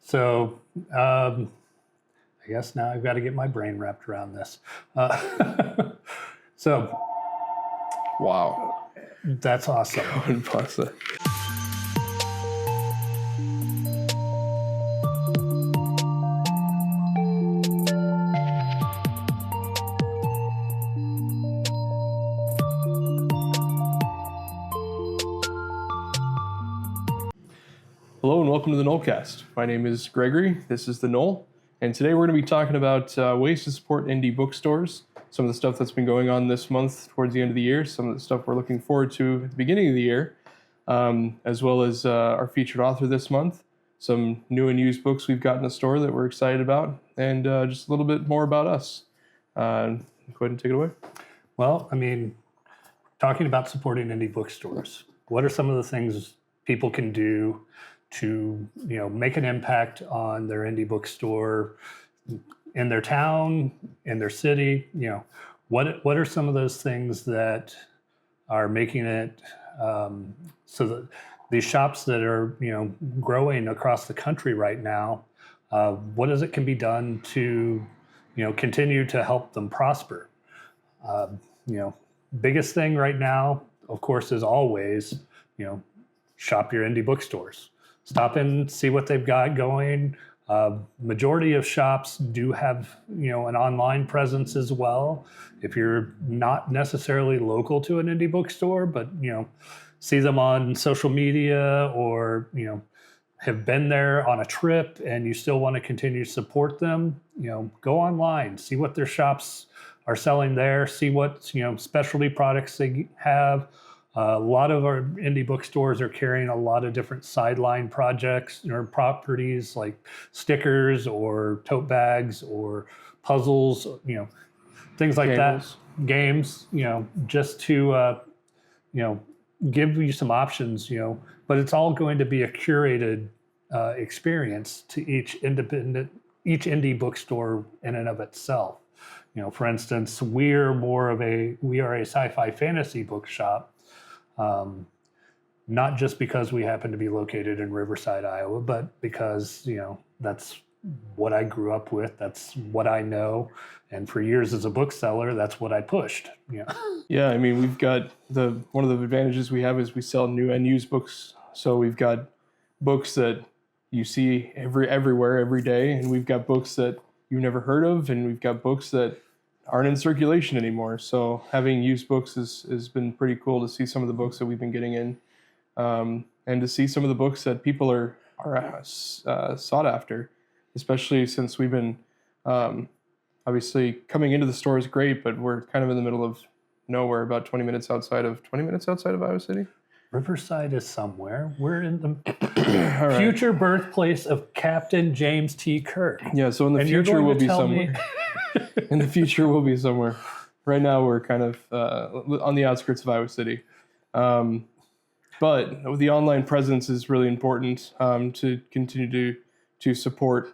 So I guess now I've got to get my brain wrapped around this. So Wow. that's awesome. Couldn't possibly. Hello and welcome to the Gnollcast. My name is Gregory. This is the Gnoll, and today we're going to be talking about ways to support indie bookstores. Some of the stuff that's been going on this month towards the end of the year, some of the stuff we're looking forward to at the beginning of the year, as well as our featured author this month, some new and used books we've got in the store that we're excited about, and just a little bit more about us. Go ahead and take it away. Well, I mean, talking about supporting indie bookstores, what are some of the things people can do to, make an impact on their indie bookstore in their town, in their city? What are some of those things that are making it so that these shops that are, growing across the country right now, what is it can be done to, continue to help them prosper? Biggest thing right now, of course, is always, shop your indie bookstores. Stop in, see what they've got going. Majority of shops do have, an online presence as well. If you're not necessarily local to an indie bookstore, but, see them on social media or, have been there on a trip and you still want to continue to support them, go online, see what their shops are selling there, see what, specialty products they have. A lot of our indie bookstores are carrying a lot of different sideline projects or properties like stickers or tote bags or puzzles, things like that. Games, just to, give you some options, but it's all going to be a curated experience to each indie bookstore in and of itself. For instance, we are a sci-fi fantasy bookshop. Not just because we happen to be located in Riverside, Iowa, but because, that's what I grew up with. That's what I know. And for years as a bookseller, that's what I pushed. Yeah, I mean, we've got one of the advantages we have is we sell new and used books. So we've got books that you see everywhere, every day. And we've got books that you've never heard of. And we've got books that aren't in circulation anymore. So having used books has been pretty cool to see some of the books that we've been getting in, and to see some of the books that people are sought after, especially since we've been obviously coming into the store is great, but we're kind of in the middle of nowhere, about 20 minutes outside of Iowa City. Riverside is somewhere. We're in the future birthplace of Captain James T. Kirk. Yeah, so in the future we'll be somewhere. In the future, we'll be somewhere. Right now, we're kind of on the outskirts of Iowa City. But the online presence is really important to continue to support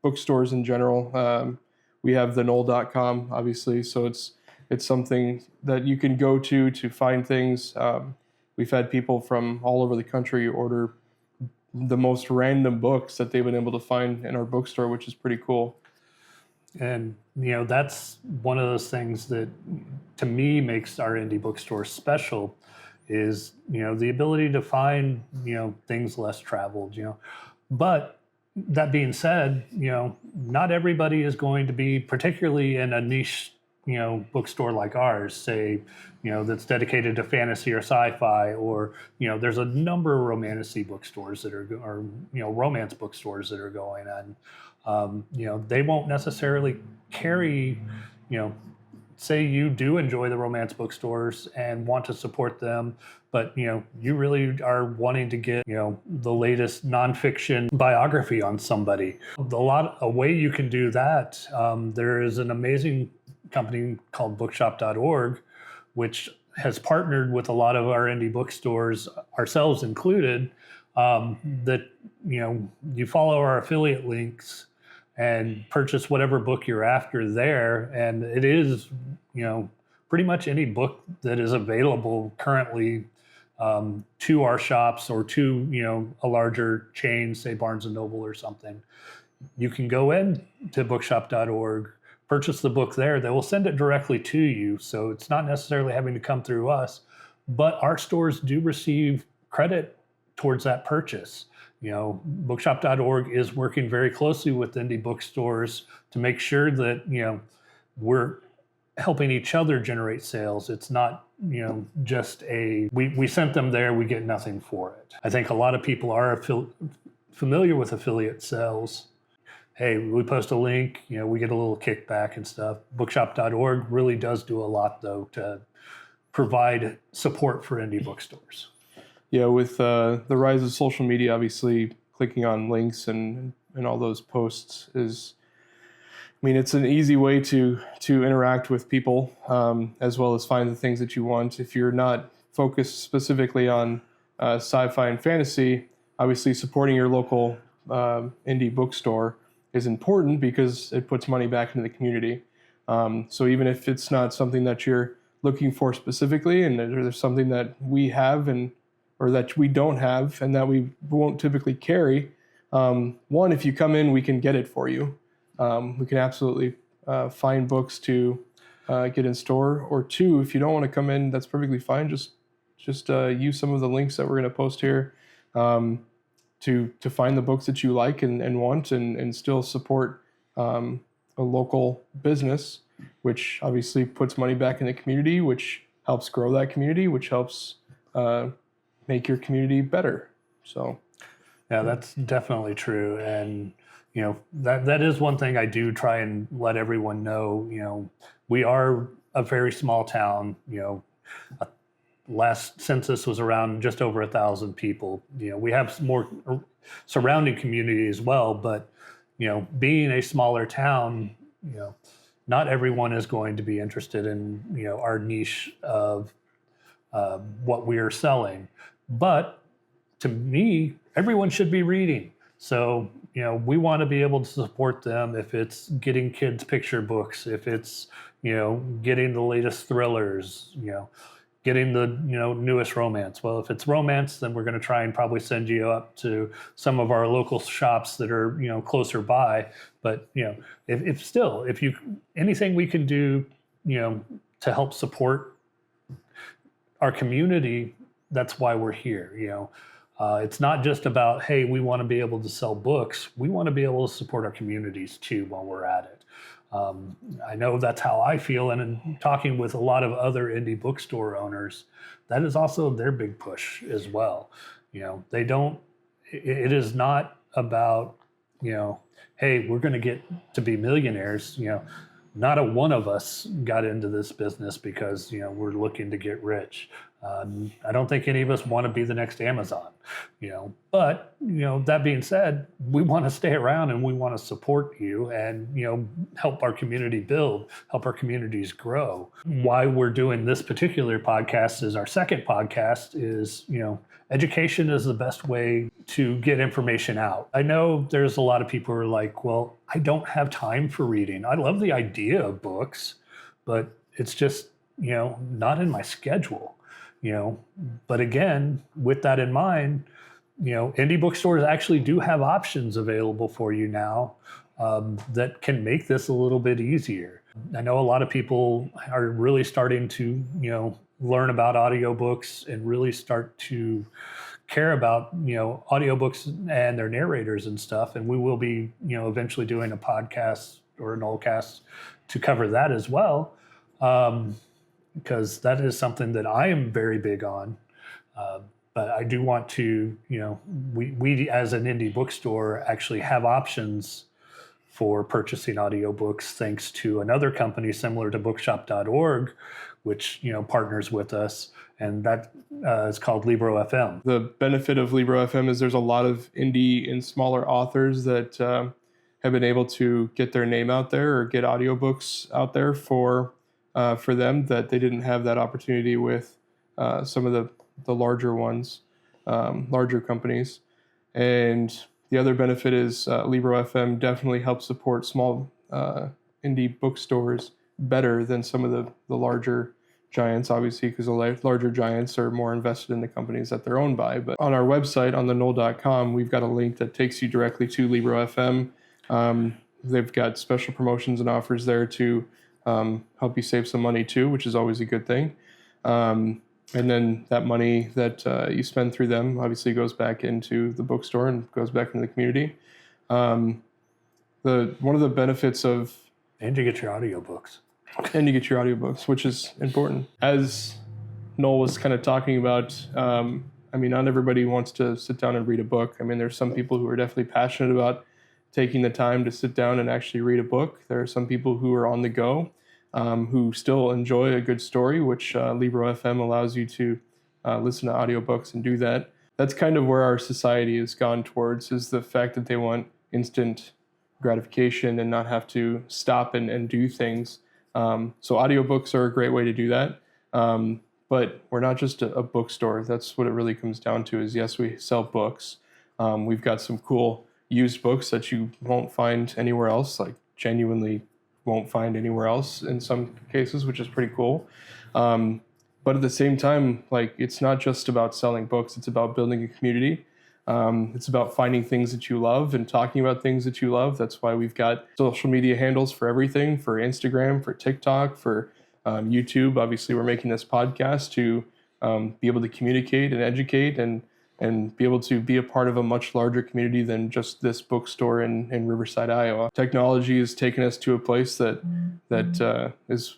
bookstores in general. We have the Gnoll.com, obviously, so it's something that you can go to find things. We've had people from all over the country order the most random books that they've been able to find in our bookstore, which is pretty cool. And, that's one of those things that to me makes our indie bookstore special is, the ability to find, things less traveled, But that being said, not everybody is going to be particularly in a niche, bookstore like ours, say, that's dedicated to fantasy or sci-fi, or, there's a number of romantasy bookstores that are romance bookstores that are going on. They won't necessarily carry, say you do enjoy the romance bookstores and want to support them, but, you really are wanting to get, the latest nonfiction biography on somebody. A way you can do that, there is an amazing company called bookshop.org, which has partnered with a lot of our indie bookstores, ourselves included, that, you follow our affiliate links and purchase whatever book you're after there. And it is, pretty much any book that is available currently to our shops or to, a larger chain, say Barnes and Noble or something, you can go in to bookshop.org, purchase the book there. They will send it directly to you. So it's not necessarily having to come through us, but our stores do receive credit towards that purchase. Bookshop.org is working very closely with indie bookstores to make sure that, we're helping each other generate sales. It's not, just we sent them there, we get nothing for it. I think a lot of people are familiar with affiliate sales. Hey, we post a link, we get a little kickback and stuff. Bookshop.org really does do a lot, though, to provide support for indie bookstores. Yeah, with the rise of social media, obviously clicking on links and all those posts is, it's an easy way to interact with people, as well as find the things that you want. If you're not focused specifically on sci-fi and fantasy, obviously supporting your local indie bookstore is important because it puts money back into the community. So even if it's not something that you're looking for specifically, and there's something that we have or that we don't have and that we won't typically carry, one, if you come in, we can get it for you. We can absolutely find books to get in store. Or two, if you don't want to come in, that's perfectly fine. Just use some of the links that we're going to post here to find the books that you like and want, and still support a local business, which obviously puts money back in the community, which helps grow that community, which helps make your community better. So, yeah, that's definitely true. And that is one thing I do try and let everyone know. We are a very small town. Last census was around just over 1,000 people. We have more surrounding community as well, but being a smaller town, not everyone is going to be interested in our niche of what we are selling. But to me, everyone should be reading. So we want to be able to support them if it's getting kids picture books, if it's getting the latest thrillers, getting the newest romance. Well, if it's romance, then we're going to try and probably send you up to some of our local shops that are closer by. But if you anything we can do to help support our community, that's why we're here. It's not just about, hey, we want to be able to sell books. We want to be able to support our communities too while we're at it. I know that's how I feel, and in talking with a lot of other indie bookstore owners, that is also their big push as well. It is not about, hey, we're going to get to be millionaires. Not a one of us got into this business because, we're looking to get rich. I don't think any of us want to be the next Amazon, but, that being said, we want to stay around and we want to support you and, help our community build, help our communities grow. Why we're doing this particular podcast is our second podcast is, education is the best way to get information out. I know there's a lot of people who are like, well, I don't have time for reading. I love the idea of books, but it's just, not in my schedule. But again, with that in mind, indie bookstores actually do have options available for you now that can make this a little bit easier. I know a lot of people are really starting to, learn about audiobooks and really start to care about, audiobooks and their narrators and stuff. And we will be, eventually doing a podcast or a Gnollcast to cover that as well. Because that is something that I am very big on. But I do want to, we as an indie bookstore actually have options for purchasing audiobooks thanks to another company similar to bookshop.org, which, partners with us. And that is called Libro FM. The benefit of Libro FM is there's a lot of indie and smaller authors that have been able to get their name out there or get audiobooks out there for them that they didn't have that opportunity with some of the larger ones, larger companies. And the other benefit is Libro FM definitely helps support small indie bookstores better than some of the larger giants, obviously, because the larger giants are more invested in the companies that they're owned by. But on our website, on the Gnoll.com, we've got a link that takes you directly to Libro FM. They've got special promotions and offers there to help you save some money too, which is always a good thing. And then that money that you spend through them obviously goes back into the bookstore and goes back into the community. One of the benefits of... And you get your audiobooks. And you get your audiobooks, which is important. As Gnoll was kind of talking about, not everybody wants to sit down and read a book. I mean, there's some people who are definitely passionate about taking the time to sit down and actually read a book. There are some people who are on the go, who still enjoy a good story, which Libro FM allows you to listen to audiobooks and do that. That's kind of where our society has gone towards, is the fact that they want instant gratification and not have to stop and do things. So audiobooks are a great way to do that. But we're not just a bookstore. That's what it really comes down to is, yes, we sell books. We've got some cool used books that you won't find anywhere else, like genuinely won't find anywhere else in some cases, which is pretty cool. But at the same time, like, it's not just about selling books. It's about building a community. It's about finding things that you love and talking about things that you love. That's why we've got social media handles for everything, for Instagram, for TikTok, for YouTube. Obviously, we're making this podcast to be able to communicate and educate and be able to be a part of a much larger community than just this bookstore in Riverside, Iowa. Technology has taken us to a place that is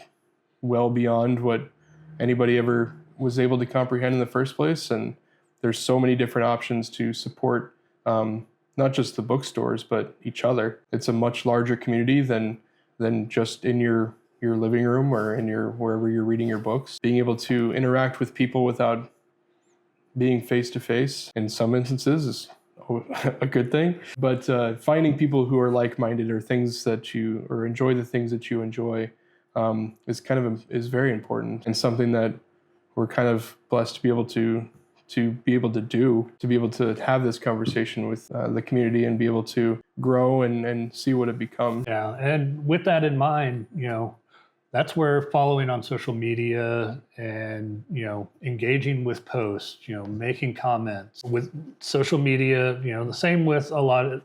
well beyond what anybody ever was able to comprehend in the first place. And there's so many different options to support not just the bookstores, but each other. It's a much larger community than just in your living room or in wherever you're reading your books. Being able to interact with people without being face-to-face in some instances is a good thing. But finding people who are like-minded or enjoy the things that you enjoy is very important, and something that we're kind of blessed to be able to have this conversation with the community and be able to grow and see what it becomes. Yeah, and with that in mind, that's where following on social media and, engaging with posts, making comments with social media, the same with a lot of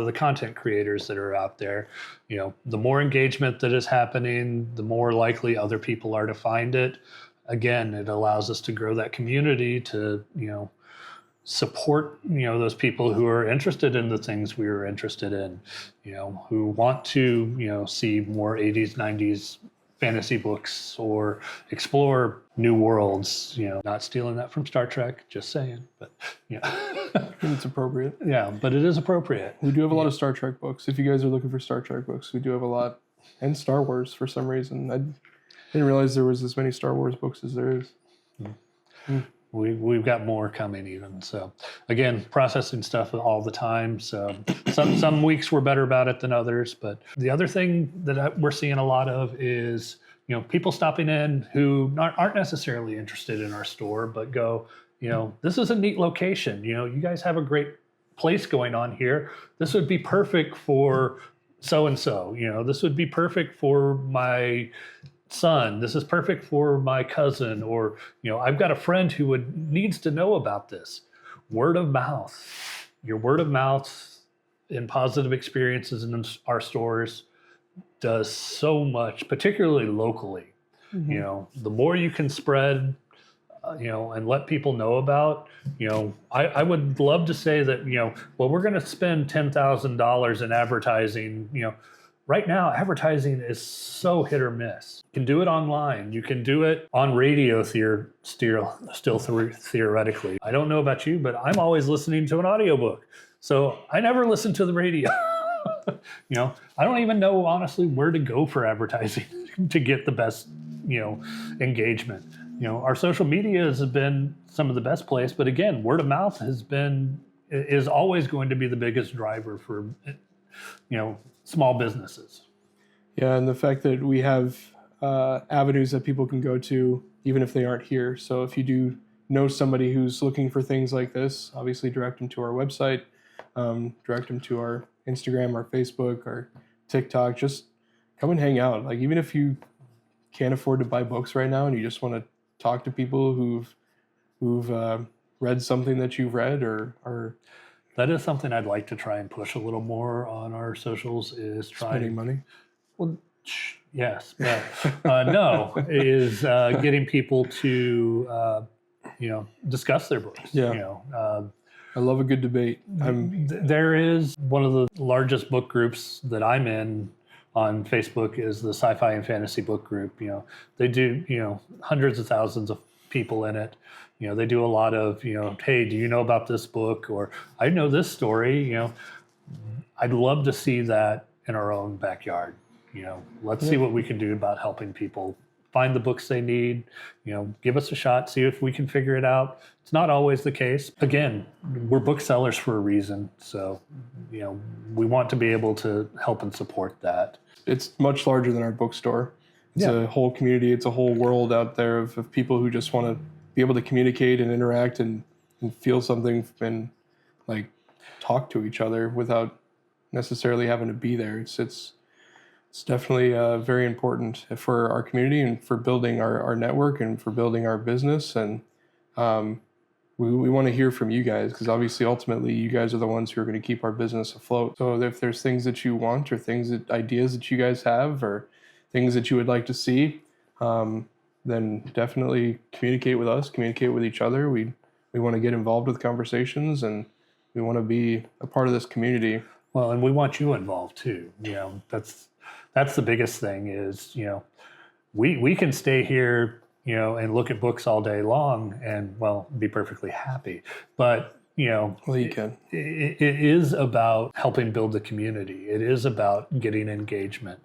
the content creators that are out there. The more engagement that is happening, the more likely other people are to find it. Again, it allows us to grow that community to, support, those people who are interested in the things we are interested in, who want to, see more 80s, 90s fantasy books or explore new worlds, not stealing that from Star Trek, just saying, but It's appropriate. Yeah, but it is appropriate. We do have a lot of Star Trek books. If you guys are looking for Star Trek books, we do have a lot. And Star Wars for some reason. I didn't realize there was as many Star Wars books as there is. We've got more coming even. So again, processing stuff all the time. So some weeks we're better about it than others. But the other thing that we're seeing a lot of is, people stopping in who aren't necessarily interested in our store, but go, this is a neat location. You guys have a great place going on here. This would be perfect for so-and-so. This would be perfect for my son, this is perfect for my cousin, or I've got a friend who needs to know about this. Word of mouth. Your word of mouth and positive experiences in our stores does so much, particularly locally. The more you can spread, and let people know about, I would love to say that, we're going to spend $10,000 in advertising. Right now, advertising is so hit or miss. You can do it online. You can do it on radio still theoretically. I don't know about you, but I'm always listening to an audiobook. So I never listen to the radio. I don't even know, honestly, where to go for advertising to get the best, engagement. Our social media has been some of the best place, but again, word of mouth is always going to be the biggest driver for, small businesses. Yeah, and the fact that we have avenues that people can go to even if they aren't here. So if you do know somebody who's looking for things like this, obviously direct them to our website, direct them to our Instagram, our Facebook, our TikTok. Just come and hang out. Like, even if you can't afford to buy books right now and you just want to talk to people who've read something that you've read or That is something I'd like to try and push a little more on our socials, is spending money. Well, yes, but no, is getting people to discuss their books. Yeah. I love a good debate. There is one of the largest book groups that I'm in on Facebook is the Sci-Fi and Fantasy Book Group. They do hundreds of thousands of people in it. They do a lot of hey, do you know about this book, or I know this story. I'd love to see that in our own backyard. Let's see what we can do about helping people find the books they need. Give us a shot, see if we can figure it out. It's not always the case. Again, we're booksellers for a reason, so we want to be able to help and support that. It's much larger than our bookstore. It's a whole community. It's a whole world out there of people who just want to be able to communicate and interact and feel something and like talk to each other without necessarily having to be there. It's definitely very important for our community and for building our network and for building our business. And we want to hear from you guys, because obviously ultimately you guys are the ones who are going to keep our business afloat. So if there's things that you want, or ideas that you guys have, or things that you would like to see, then definitely communicate with us, communicate with each other. We want to get involved with conversations, and we want to be a part of this community. Well, and we want you involved too. That's the biggest thing is, we can stay here, and look at books all day long and, well, be perfectly happy. But, well, you can. It is about helping build the community. It is about getting engagement.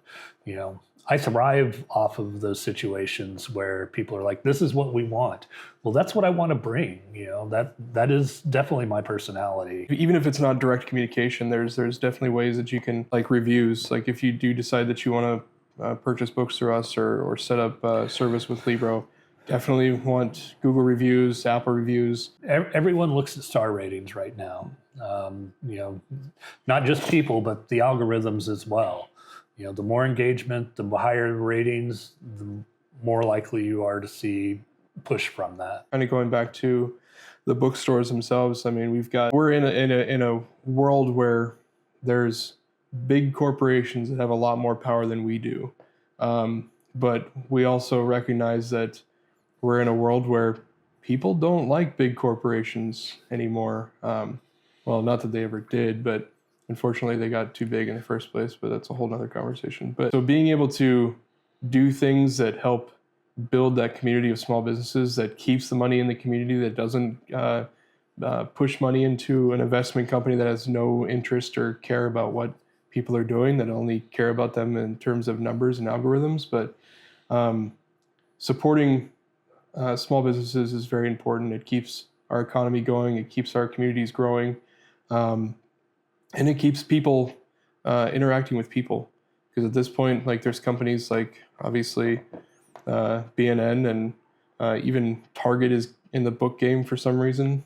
I thrive off of those situations where people are like, this is what we want. Well, that's what I want to bring. That is definitely my personality. Even if it's not direct communication, there's definitely ways that you can, like reviews. Like if you do decide that you want to purchase books through us or set up a service with Libro, definitely want Google reviews, Apple reviews. Everyone looks at star ratings right now. Not just people, but the algorithms as well. The more engagement, the higher ratings, the more likely you are to see push from that. Kind of going back to the bookstores themselves. I mean, we're in a world where there's big corporations that have a lot more power than we do. But we also recognize that we're in a world where people don't like big corporations anymore. Well, not that they ever did, but unfortunately they got too big in the first place, but that's a whole nother conversation. But so being able to do things that help build that community of small businesses, that keeps the money in the community, that doesn't push money into an investment company that has no interest or care about what people are doing, that only care about them in terms of numbers and algorithms. But supporting small businesses is very important. It keeps our economy going. It keeps our communities growing. And it keeps people interacting with people. Because at this point, like there's companies like obviously B&N and even Target is in the book game for some reason.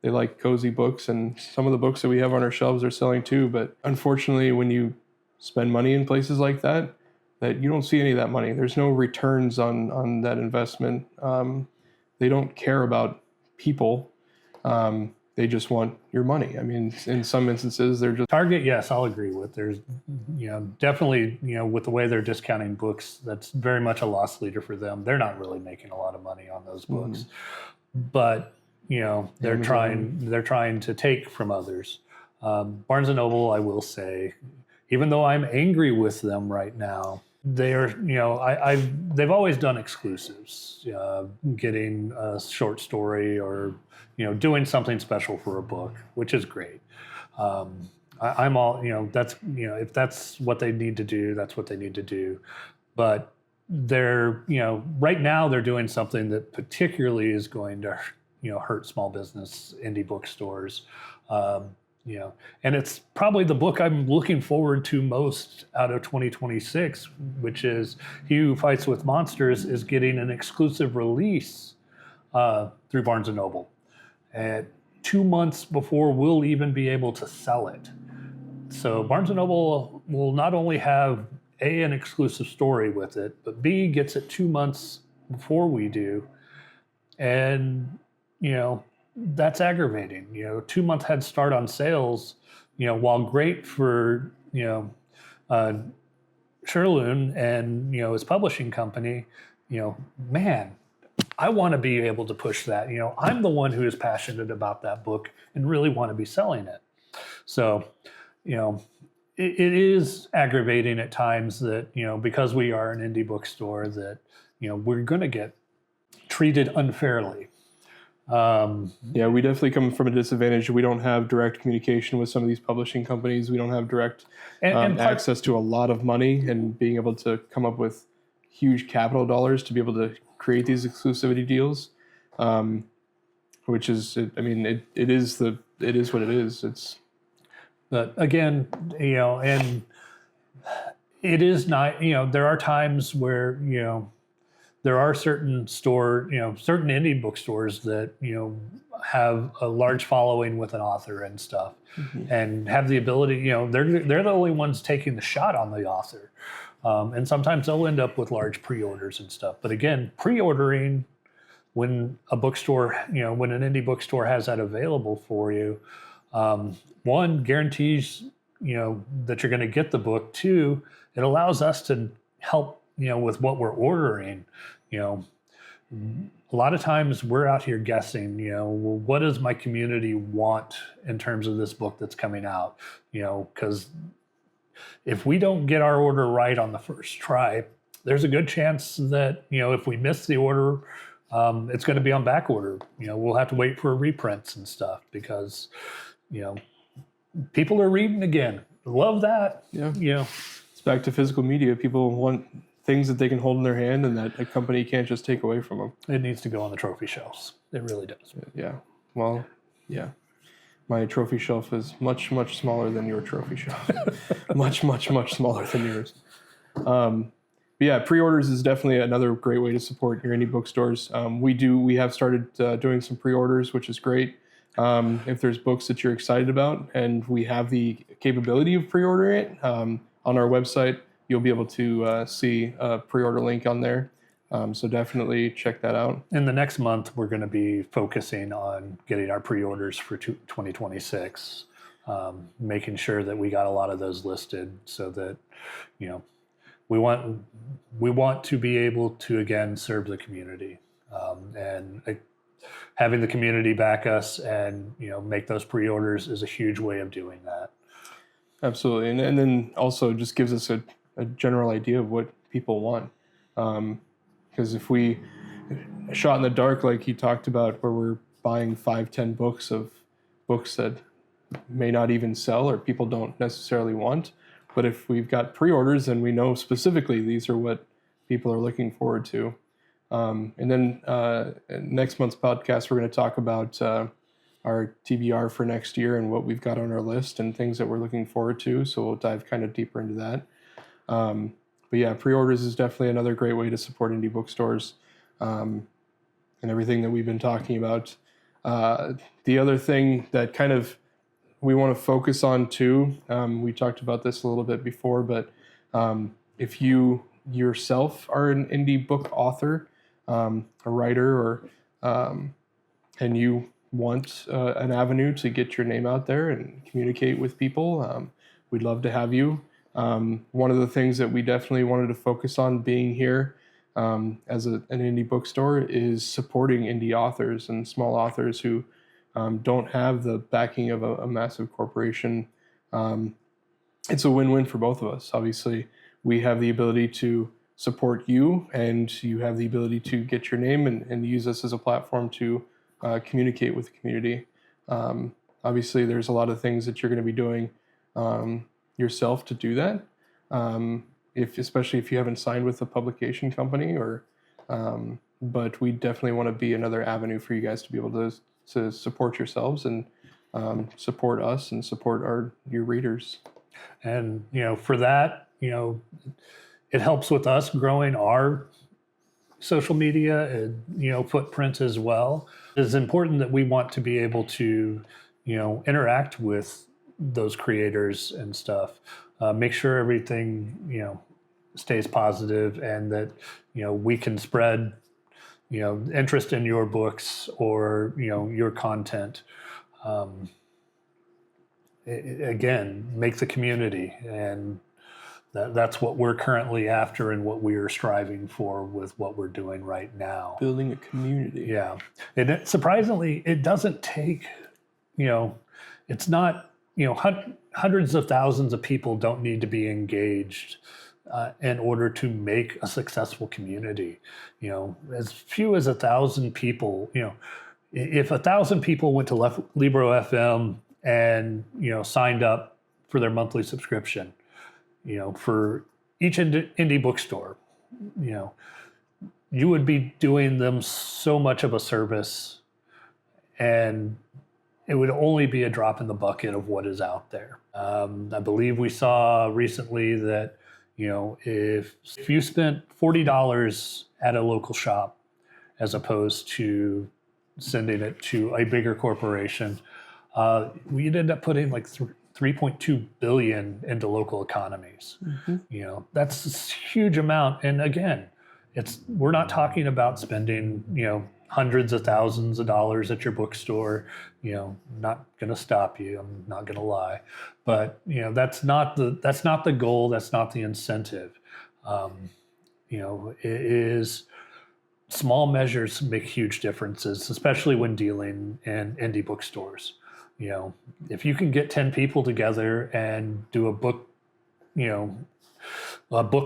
They like cozy books, and some of the books that we have on our shelves are selling too. But unfortunately, when you spend money in places like that you don't see any of that money. There's no returns on that investment. They don't care about people. They just want your money. I mean, in some instances, they're just... Target, yes, I'll agree with. There's, definitely, with the way they're discounting books, that's very much a loss leader for them. They're not really making a lot of money on those books. But, they're trying to take from others. Barnes & Noble, I will say, even though I'm angry with them right now, they're, they've always done exclusives, getting a short story or, doing something special for a book, which is great. I'm all, that's, if that's what they need to do, that's what they need to do. But they're, right now they're doing something that particularly is going to, hurt small business indie bookstores. And it's probably the book I'm looking forward to most out of 2026, which is He Who Fights with Monsters is getting an exclusive release through Barnes & Noble. 2 months before we'll even be able to sell it. So Barnes & Noble will not only have A, an exclusive story with it, but B, gets it 2 months before we do. And, that's aggravating. 2 month head start on sales, while great for, Sherloon and, his publishing company, man, I want to be able to push that. I'm the one who is passionate about that book and really want to be selling it. So, it is aggravating at times that, because we are an indie bookstore, that, we're going to get treated unfairly. Yeah, we definitely come from a disadvantage. We don't have direct communication with some of these publishing companies. We don't have direct access to a lot of money and being able to come up with huge capital dollars to be able to create these exclusivity deals, which is, it is what it is. It's, but again, and it is not, there are times where, there are certain certain indie bookstores that, have a large following with an author and stuff, and have the ability, they're the only ones taking the shot on the author. And sometimes they'll end up with large pre-orders and stuff. But again, pre-ordering, when a bookstore, when an indie bookstore has that available for you, one, guarantees, that you're going to get the book. Two, it allows us to help, with what we're ordering. A lot of times we're out here guessing, well, what does my community want in terms of this book that's coming out? Because if we don't get our order right on the first try, there's a good chance that, if we miss the order, it's going to be on back order. We'll have to wait for reprints and stuff because, people are reading again. Love that. Yeah. It's back to physical media. People want things that they can hold in their hand and that a company can't just take away from them. It needs to go on the trophy shelves. It really does. Yeah. Well, yeah. My trophy shelf is much, much smaller than your trophy shelf. Much, much, much smaller than yours. But yeah, pre-orders is definitely another great way to support your indie bookstores. We have started doing some pre-orders, which is great. If there's books that you're excited about and we have the capability of pre-ordering it, on our website, you'll be able to see a pre-order link on there. So definitely check that out. In the next month, we're going to be focusing on getting our pre-orders for 2026, making sure that we got a lot of those listed so that, we want to be able to, again, serve the community, and having the community back us and, make those pre-orders is a huge way of doing that. Absolutely. And then also just gives us a general idea of what people want. Because if we shot in the dark, like he talked about, where we're buying 5-10 books of books that may not even sell or people don't necessarily want, but if we've got pre-orders and we know specifically these are what people are looking forward to. And then next month's podcast, we're going to talk about our TBR for next year and what we've got on our list and things that we're looking forward to. So we'll dive kind of deeper into that. But yeah, pre-orders is definitely another great way to support indie bookstores, and everything that we've been talking about. The other thing that kind of we want to focus on too, we talked about this a little bit before, but if you yourself are an indie book author, a writer, or and you want an avenue to get your name out there and communicate with people, we'd love to have you. One of the things that we definitely wanted to focus on being here as an indie bookstore is supporting indie authors and small authors who don't have the backing of a massive corporation. It's a win-win for both of us. Obviously, we have the ability to support you, and you have the ability to get your name and use us as a platform to communicate with the community. Obviously, there's a lot of things that you're going to be doing yourself to do that, especially if you haven't signed with a publication company, but we definitely want to be another avenue for you guys to be able to support yourselves and support us and support your readers. And for that, it helps with us growing our social media and footprint as well. It's important that we want to be able to interact with those creators and stuff, make sure everything stays positive, and that we can spread interest in your books or your content. Again, make the community, and that's what we're currently after and what we are striving for with what we're doing right now. Building a community. Yeah, and surprisingly, it doesn't take it's not hundreds of thousands of people don't need to be engaged in order to make a successful community. As few as 1,000 people. If 1,000 people went to Libro FM and signed up for their monthly subscription, for each indie bookstore, you would be doing them so much of a service, and it would only be a drop in the bucket of what is out there. I believe we saw recently that if you spent $40 at a local shop as opposed to sending it to a bigger corporation, we'd end up putting like 3.2 billion into local economies. Mm-hmm. That's a huge amount. And again, we're not talking about spending hundreds of thousands of dollars at your bookstore. Not going to stop you. I'm not going to lie, but that's not the goal. That's not the incentive. It is small measures make huge differences, especially when dealing in indie bookstores. If you can get 10 people together and do a book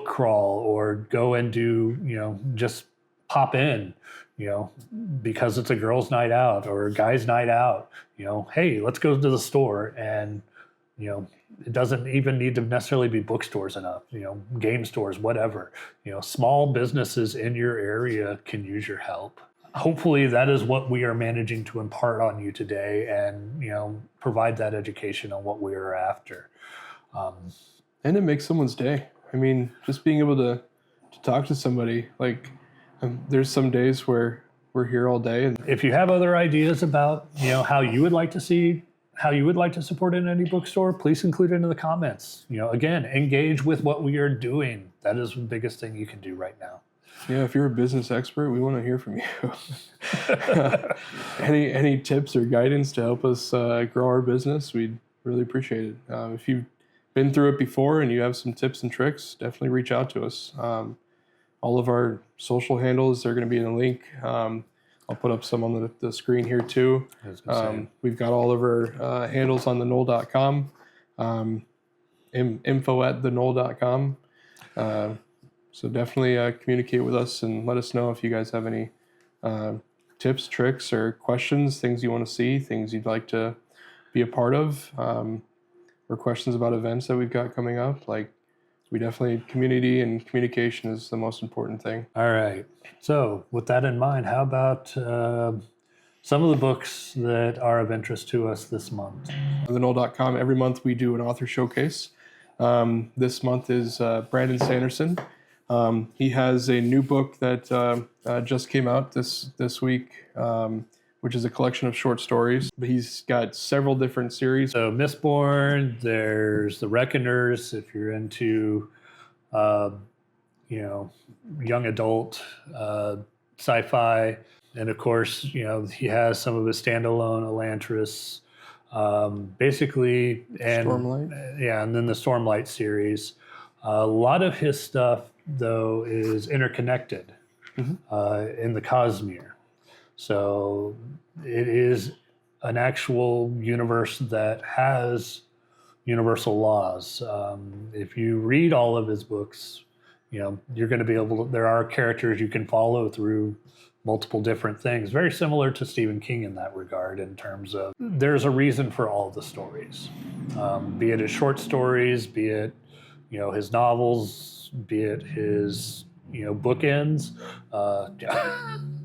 crawl, or go and do just pop in, because it's a girls' night out or a guys' night out, hey, let's go to the store. And, it doesn't even need to necessarily be bookstores enough, game stores, whatever, small businesses in your area can use your help. Hopefully that is what we are managing to impart on you today, and, provide that education on what we are after. And it makes someone's day. I mean, just being able to talk to somebody, like, there's some days where we're here all day. And if you have other ideas about, how you would like to support an indie bookstore, please include it in the comments. Again, engage with what we are doing. That is the biggest thing you can do right now. Yeah, if you're a business expert, we want to hear from you. Any tips or guidance to help us grow our business, we'd really appreciate it. If you've been through it before and you have some tips and tricks, definitely reach out to us. All of our social handles are going to be in a link. I'll put up some on the screen here too. We've got all of our handles on the Gnoll.com, info@theknoll.com. So definitely communicate with us and let us know if you guys have any tips, tricks, or questions, things you want to see, things you'd like to be a part of, or questions about events that we've got coming up. Like, we definitely, community and communication is the most important thing. All right. So with that in mind, how about some of the books that are of interest to us this month? On the Gnoll.com, every month we do an author showcase. This month is Brandon Sanderson. He has a new book that just came out this week, which is a collection of short stories. But he's got several different series. So Mistborn, there's The Reckoners, if you're into, young adult sci-fi. And of course, he has some of his standalone Elantris, basically, and Stormlight. And then the Stormlight series. A lot of his stuff, though, is interconnected in the Cosmere. So it is an actual universe that has universal laws. If you read all of his books, you're going to be able to, there are characters you can follow through multiple different things, very similar to Stephen King in that regard, in terms of there's a reason for all the stories, be it his short stories, be it his novels, be it his bookends.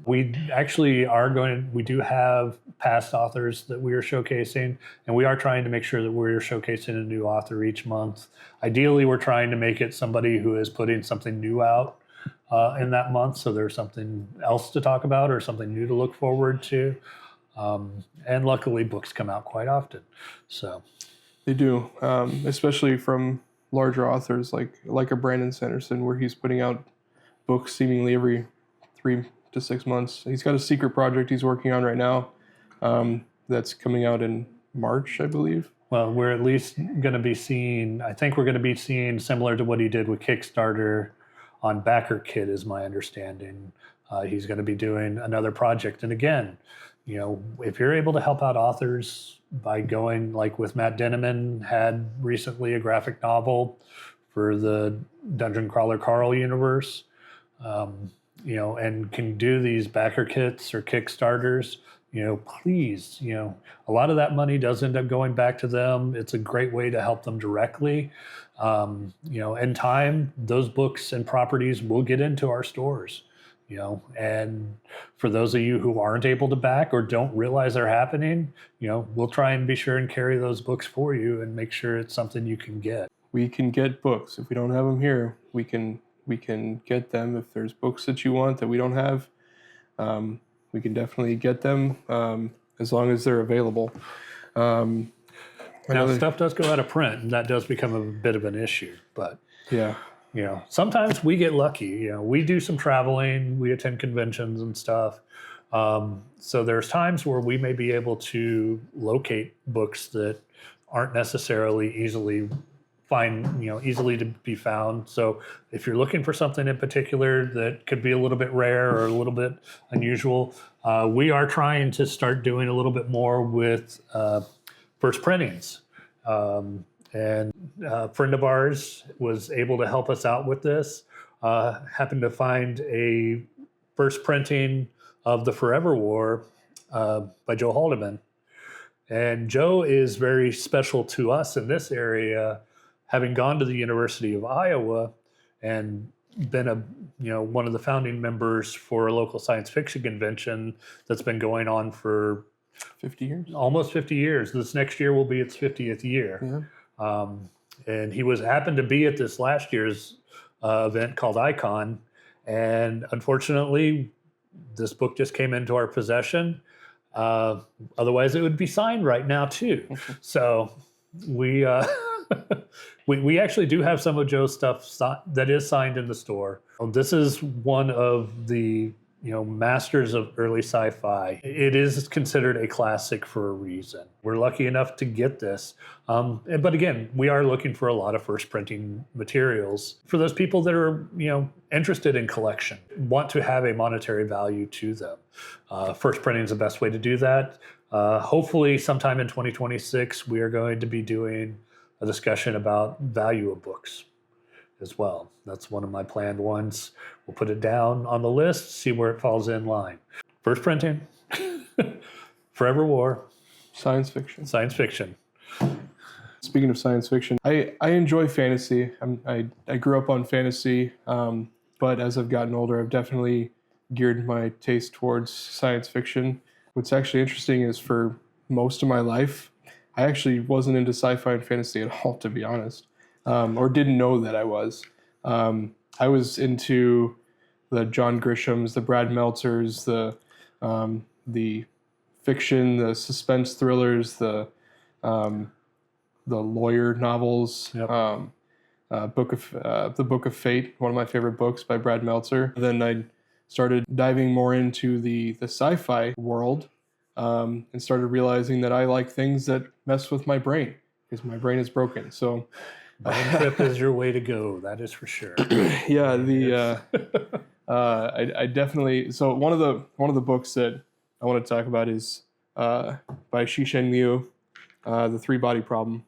We actually we do have past authors that we are showcasing, and we are trying to make sure that we're showcasing a new author each month. Ideally, we're trying to make it somebody who is putting something new out in that month, so there's something else to talk about or something new to look forward to. And luckily, books come out quite often. So they do, especially from larger authors like a Brandon Sanderson, where he's putting out books seemingly every 3 to 6 months. He's got a secret project he's working on right now that's coming out in March, I believe. Well, we're at least going to be seeing, I think we're going to be seeing similar to what he did with Kickstarter on Backer Kit, is my understanding. He's going to be doing another project. And again, if you're able to help out authors by going, like with Matt Denneman had recently a graphic novel for the Dungeon Crawler Carl universe, and can do these Backer Kits or Kickstarters, please, a lot of that money does end up going back to them. It's a great way to help them directly. In time, those books and properties will get into our stores, and for those of you who aren't able to back or don't realize they're happening, we'll try and be sure and carry those books for you and make sure it's something you can get. We can get books. If we don't have them here, we can get them. If there's books that you want that we don't have, we can definitely get them as long as they're available. Now, stuff does go out of print, and that does become a bit of an issue. But yeah, sometimes we get lucky. We do some traveling, we attend conventions and stuff. So there's times where we may be able to locate books that aren't necessarily easily to be found. So if you're looking for something in particular that could be a little bit rare or a little bit unusual, we are trying to start doing a little bit more with first printings. And a friend of ours was able to help us out with this, happened to find a first printing of The Forever War by Joe Haldeman. And Joe is very special to us in this area, having gone to the University of Iowa and been one of the founding members for a local science fiction convention that's been going on for 50 years, almost 50 years. This next year will be its 50th year. Yeah. And he happened to be at this last year's event called Icon. And unfortunately, this book just came into our possession. Otherwise, it would be signed right now too. So we actually do have some of Joe's stuff that is signed in the store. This is one of the masters of early sci-fi. It is considered a classic for a reason. We're lucky enough to get this. But again, we are looking for a lot of first printing materials for those people that are, interested in collection, want to have a monetary value to them. First printing is the best way to do that. Hopefully sometime in 2026, we are going to be doing a discussion about value of books as well. That's one of my planned ones. We'll put it down on the list, see where it falls in line. First printing, Forever War. Science fiction. Science fiction. Speaking of science fiction, I enjoy fantasy. I grew up on fantasy, but as I've gotten older, I've definitely geared my taste towards science fiction. What's actually interesting is for most of my life, I actually wasn't into sci-fi and fantasy at all, to be honest. Or didn't know that I was. I was into the John Grishams, the Brad Meltzers, the fiction, the suspense thrillers, the lawyer novels. Yep. The Book of Fate, one of my favorite books by Brad Meltzer. Then I started diving more into the sci-fi world, and started realizing that I like things that mess with my brain because my brain is broken. So. Brain trip is your way to go. That is for sure. Yeah, I definitely. So one of the books that I want to talk about is by Cixin Liu, The Three-Body Problem.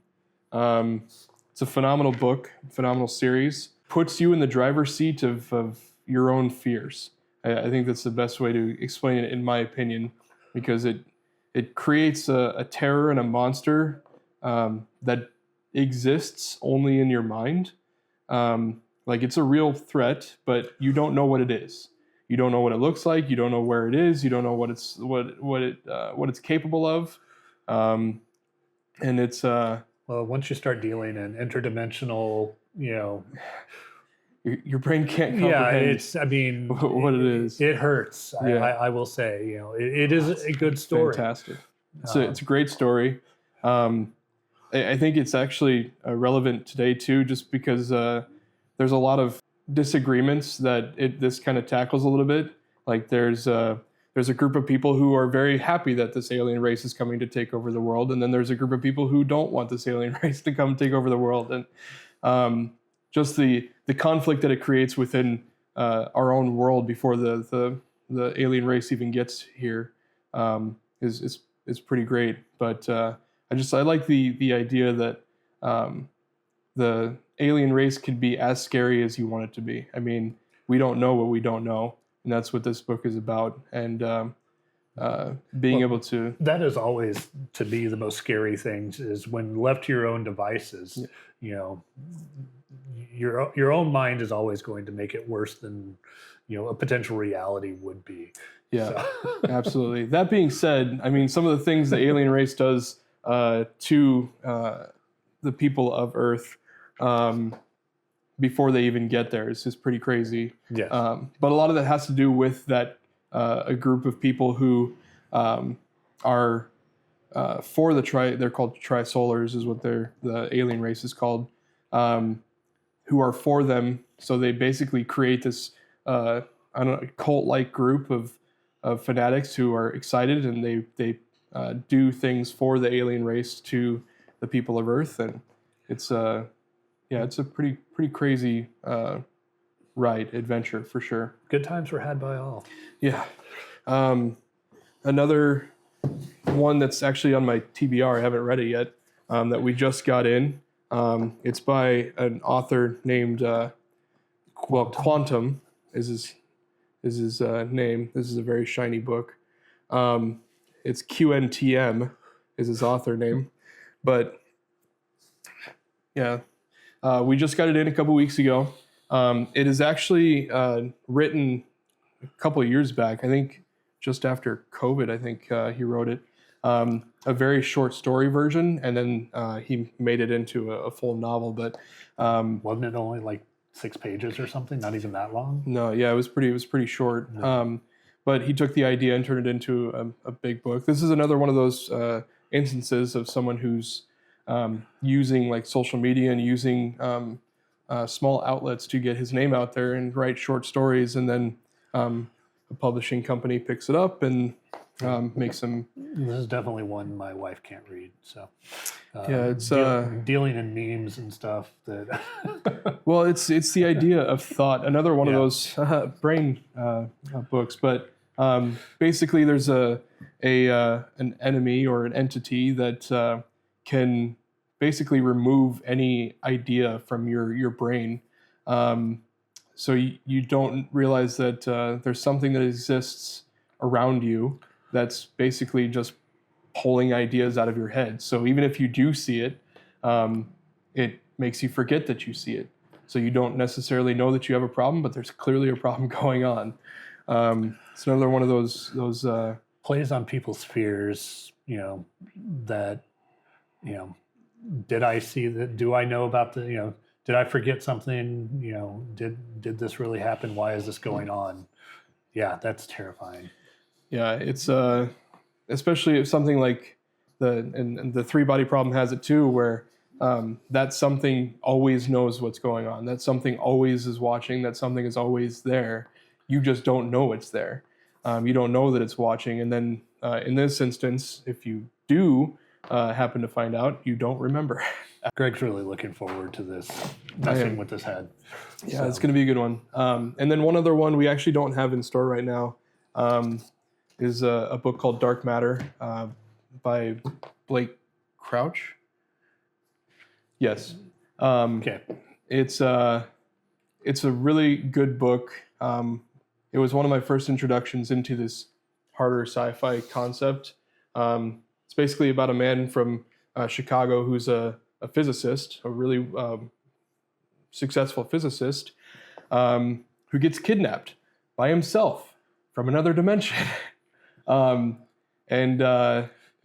It's a phenomenal book, phenomenal series. Puts you in the driver's seat of your own fears. I think that's the best way to explain it, in my opinion, because it creates a terror and a monster that exists only in your mind. Like it's a real threat, but you don't know what it is. You don't know what it looks like. You don't know where it is. You don't know what it's capable of. And it's well, once you start dealing in interdimensional, your brain can't comprehend what it is. It hurts. Yeah. I will say, it is a good story. Fantastic. It's a great story. I think it's actually relevant today too, just because there's a lot of disagreements that this kind of tackles a little bit. Like there's a group of people who are very happy that this alien race is coming to take over the world, and then there's a group of people who don't want this alien race to come take over the world, and just the conflict that it creates within our own world before the alien race even gets here is pretty great. But I like the idea that the alien race could be as scary as you want it to be. I mean, we don't know what we don't know, and that's what this book is about. And being able to... That is always, to me, the most scary things is when left to your own devices, you know, your own mind is always going to make it worse than, you know, a potential reality would be. Yeah, absolutely. That being said, I mean, some of the things the alien race does to the people of Earth before they even get there is just pretty crazy. Yeah. But a lot of that has to do with that a group of people who are for they're called trisolars is what the alien race is called, who are for them. So they basically create this cult-like group of fanatics who are excited, and they do things for the alien race to the people of Earth, and it's a pretty crazy adventure for sure. Good times were had by all. Yeah. Another one that's actually on my TBR, I haven't read it yet, that we just got in. It's by an author named Quantum is his name. This is a very shiny book. It's QNTM is his author name. But yeah, we just got it in a couple weeks ago. It is actually written a couple of years back. I think just after COVID, I think he wrote it. A very short story version, and then he made it into a full novel. But wasn't it only like 6 pages or something? Not even that long? No, yeah, it was pretty short. Yeah. But he took the idea and turned it into a big book. This is another one of those instances of someone who's using like social media and using small outlets to get his name out there and write short stories, and then a publishing company picks it up and makes them. This is definitely one my wife can't read. So yeah, it's dealing in memes and stuff. That well, it's the idea of thought. Another one of those brain books, but basically there's an enemy or an entity that can basically remove any idea from your brain. So you don't realize that there's something that exists around you that's basically just pulling ideas out of your head. So even if you do see it, it makes you forget that you see it. So you don't necessarily know that you have a problem, but there's clearly a problem going on. It's another one of those plays on people's fears, you know, that, you know, did I see that? Do I know about the, you know, did I forget something? You know, did this really happen? Why is this going on? Yeah, that's terrifying. Yeah, it's especially if something like the 3-body problem has it too, where that something always knows what's going on. That something always is watching. That something is always there. You just don't know it's there. You don't know that it's watching. And then in this instance, if you do happen to find out, you don't remember. Greg's really looking forward to this, messing with his head. Yeah, so. It's going to be a good one. And then one other one we actually don't have in store right now is a book called Dark Matter by Blake Crouch. Yes. Okay. It's a really good book. It was one of my first introductions into this harder sci-fi concept. It's basically about a man from Chicago who's a physicist, a really successful physicist, who gets kidnapped by himself from another dimension.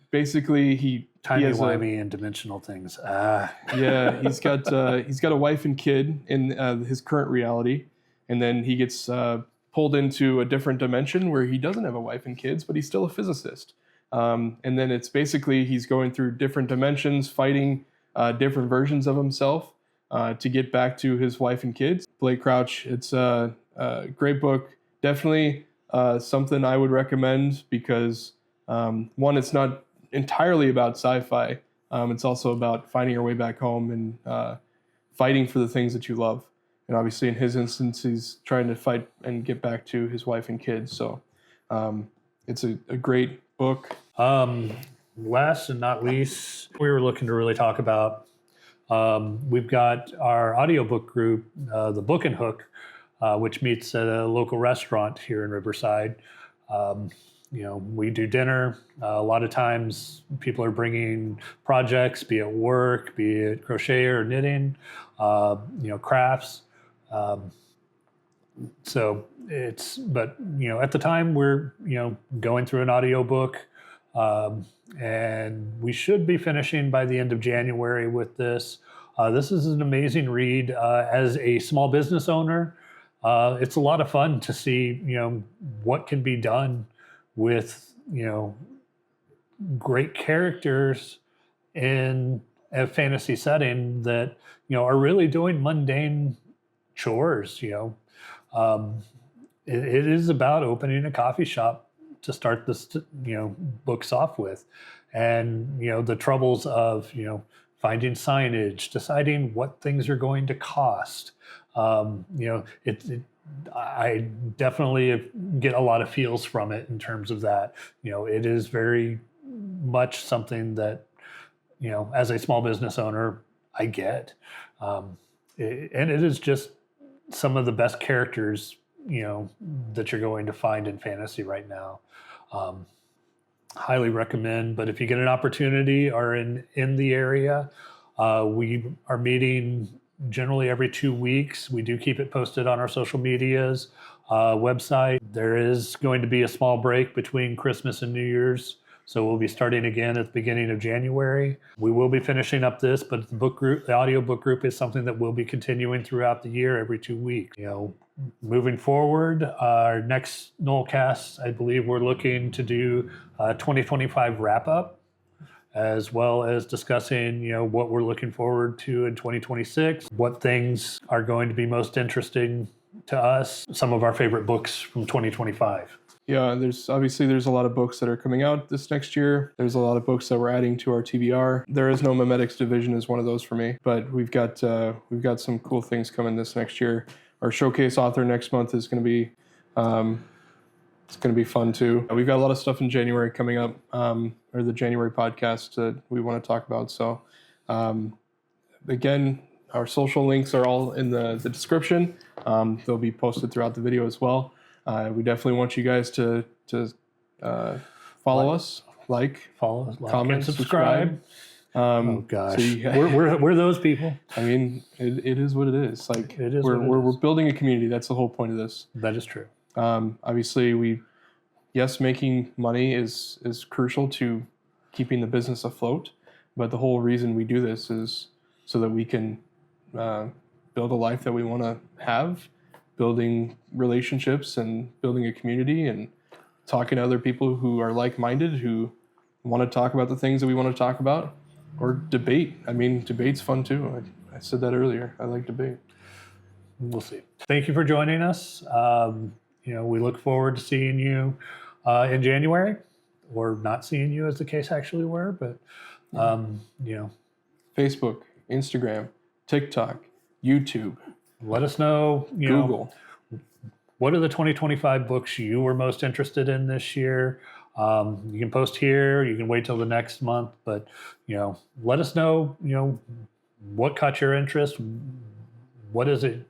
Basically he has timey-wimey and dimensional things. Yeah, he's got a wife and kid in his current reality, and then he gets pulled into a different dimension where he doesn't have a wife and kids, but he's still a physicist. And then it's basically he's going through different dimensions, fighting different versions of himself to get back to his wife and kids. Blake Crouch, it's a great book. Definitely something I would recommend because, one, it's not entirely about sci-fi. It's also about finding your way back home and fighting for the things that you love. And obviously, in his instance, he's trying to fight and get back to his wife and kids. So it's a great book. Last and not least, we were looking to really talk about, we've got our audiobook group, the Book and Hook, which meets at a local restaurant here in Riverside. We do dinner. A lot of times people are bringing projects, be it work, be it crochet or knitting, crafts. At the time we're, going through an audiobook, and we should be finishing by the end of January with this. This is an amazing read. As a small business owner, it's a lot of fun to see, what can be done with, great characters in a fantasy setting that, are really doing mundane chores. It is about opening a coffee shop to start this, books off with, and the troubles of finding signage, deciding what things are going to cost. I definitely get a lot of feels from it in terms of that. It is very much something that as a small business owner I get, and it is just some of the best characters that you're going to find in fantasy right now. Highly recommend. But if you get an opportunity or in the area, we are meeting generally every 2 weeks. We do keep it posted on our social medias, website. There is going to be a small break between Christmas and New Year's, so we'll be starting again at the beginning of January. We will be finishing up this, but the audiobook group is something that we'll be continuing throughout the year every 2 weeks. Moving forward, our next Gnollcast, I believe we're looking to do a 2025 wrap-up, as well as discussing, what we're looking forward to in 2026, what things are going to be most interesting to us, some of our favorite books from 2025. Yeah, there's a lot of books that are coming out this next year. There's a lot of books that we're adding to our TBR. There is no Memetics division is one of those for me, but we've got some cool things coming this next year. Our showcase author next month is going to be it's going to be fun too. We've got a lot of stuff in January coming up, or the January podcast that we want to talk about. So again, our social links are all in the description. They'll be posted throughout the video as well. We definitely want you guys to follow us, comment, and subscribe. Oh gosh, so we're those people. I mean, it is what it is. Like it is. We're building a community. That's the whole point of this. That is true. Obviously, making money is crucial to keeping the business afloat. But the whole reason we do this is so that we can build a life that we want to have, building relationships and building a community and talking to other people who are like-minded, who want to talk about the things that we want to talk about, or debate. I mean, debate's fun too. I said that earlier. I like debate. We'll see. Thank you for joining us. We look forward to seeing you in January, or not seeing you as the case actually were, but Facebook, Instagram, TikTok, YouTube. Let us know, Google. What are the 2025 books you were most interested in this year? You can post here, you can wait till the next month, but let us know, what caught your interest, what is it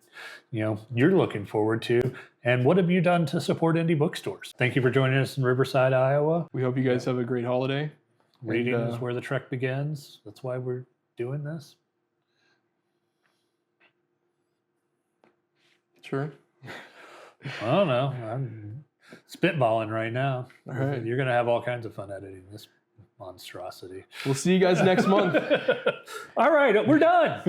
you're looking forward to, and what have you done to support indie bookstores? Thank you for joining us in Riverside, Iowa. We hope you guys have a great holiday. Reading is where the trek begins. That's why we're doing this. Sure. I don't know. I'm spitballing right now. All right. You're going to have all kinds of fun editing this monstrosity. We'll see you guys next month. All right. We're done.